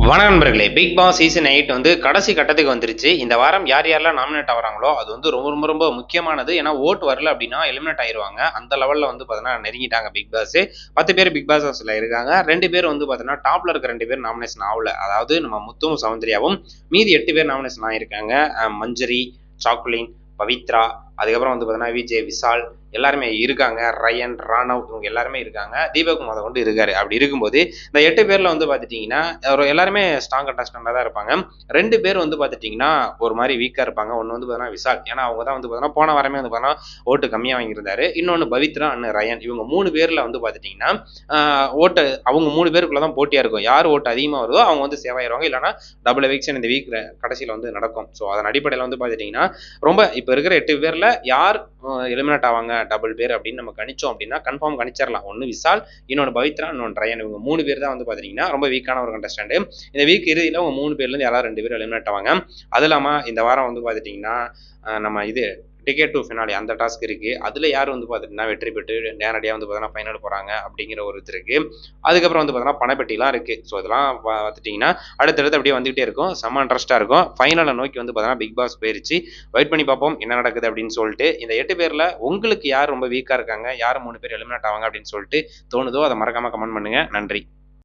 வணக்கம் நண்பர்களே, big Boss season 8 வந்து கடைசி கட்டத்துக்கு வந்துருச்சு. இந்த வாரம் யார் யாரெல்லாம் நாமினேட் ஆகுறாங்களோ அது வந்து ரொம்ப ரொம்ப ரொம்ப முக்கியமானது. ஏன்னா ஓட் வரல அப்படின்னா எலிமினேட் ஆயிருவாங்க. அந்த லெவல்ல வந்து பார்த்தீங்கன்னா நெருங்கிட்டாங்க பிக் பாஸ். 10 பேர் பிக் பாஸ் ஹவுஸ்ல இருக்காங்க. 2 பேர் வந்து பார்த்தீங்கன்னா டாப்ல இருக்க 2 பேர் நாமினேஷன் ஆகல. அதாவது நம்ம முத்துவும் சௌந்தர்யாவும். மீதி 8 பேர் நாமினேஷன் ஆயிருக்காங்க. மஞ்சரி, சாக்குலின், பவித்ரா, அதுக்கப்புறம் வந்து பார்த்தீங்கன்னா விஜய், விஷால் எல்லாருமே இருக்காங்க. ரயன், ராணவ் இவங்க எல்லாருமே இருக்காங்க. தீபக் முத கொண்டு இருக்காரு. அப்படி இருக்கும்போது இந்த 8 பேர்ல வந்து பார்த்துட்டீங்கன்னா ஒரு எல்லாருமே ஸ்ட்ராங் கண்டஸ்டண்டா தான் இருப்பாங்க. 2 பேர் வந்து பார்த்துட்டீங்கன்னா ஒரு மாதிரி வீக்கா இருப்பாங்க. ஒன்னு வந்து பார்த்தீங்கன்னா விஷால், ஏன்னா அவங்க தான் வந்து பார்த்தீங்கன்னா போன வாரமே வந்து பார்த்தீங்கன்னா ஓட்டு கம்மியா வாங்கியிருந்தாரு. இன்னொன்னு பவித்ரா அண்ணன் ரயன், இவங்க 3 பேர்ல வந்து பார்த்துட்டீங்கன்னா ஓட்டு அவங்க 3 பேருக்குள்ள தான் போட்டியா இருக்கும். யார் ஓட்டு அதிகமா வருதோ அவங்க வந்து சேவ் ஆயிருவாங்க. இல்லைன்னா டபுள் எவிக்ஷன் இந்த வீக் கடைசியில வந்து நடக்கும். ஸோ அதன் அடிப்படையில் வந்து பார்த்துட்டீங்கன்னா ரொம்ப இப்போ இருக்கிற 8 பேர்ல யார் எலிமினேட் ஆவாங்க டபுள் பேர் அப்படின்னு நம்ம கணிச்சோம் அப்படின்னா கன்ஃபார்ம் கணிச்சிடலாம். ஒன்னு விஷால், இன்னொன்று பவித்ரா, இன்னொன்று ரயன். இவங்க 3 பேர் தான் வந்து பார்த்தீங்கன்னா ரொம்ப வீக்கான ஒரு கண்டஸ்டன்ட். இந்த வீக் இறுதியில் அவங்க 3 பேர்ல இருந்து யாராவது 2 பேர் எலிமினேட் ஆவாங்க. அது இல்லாம இந்த வாரம் வந்து பார்த்துட்டீங்கன்னா நம்ம இது டிக்கெட் டு ஃபினாலே அந்த டாஸ்க் இருக்கு. அதுல யார் வந்து பார்த்துட்டீங்கன்னா வெற்றி பெற்று நேரடியாக வந்து பார்த்தீங்கன்னா ஃபைனல் போறாங்க அப்படிங்கிற ஒரு இது இருக்கு. அதுக்கப்புறம் வந்து பார்த்தீங்கன்னா பணப்பெட்டிலாம் இருக்கு. ஸோ இதெல்லாம் பார்த்துட்டீங்கன்னா அடுத்தடுத்து அப்படியே வந்துகிட்டே இருக்கும். செம்ம இன்ட்ரெஸ்டா இருக்கும். ஃபைனலை நோக்கி வந்து பார்த்தீங்கன்னா பிக் பாஸ் போயிருச்சு. வெயிட் பண்ணி பார்ப்போம் என்ன நடக்குது அப்படின்னு சொல்லிட்டு. இந்த 8 பேர்ல உங்களுக்கு யார் ரொம்ப வீக்கா இருக்காங்க, யார் 3 பேர் எலிமினேட் ஆவாங்க அப்படின்னு சொல்லிட்டு தோணுதோ அதை மறக்காம கமெண்ட் பண்ணுங்க. நன்றி.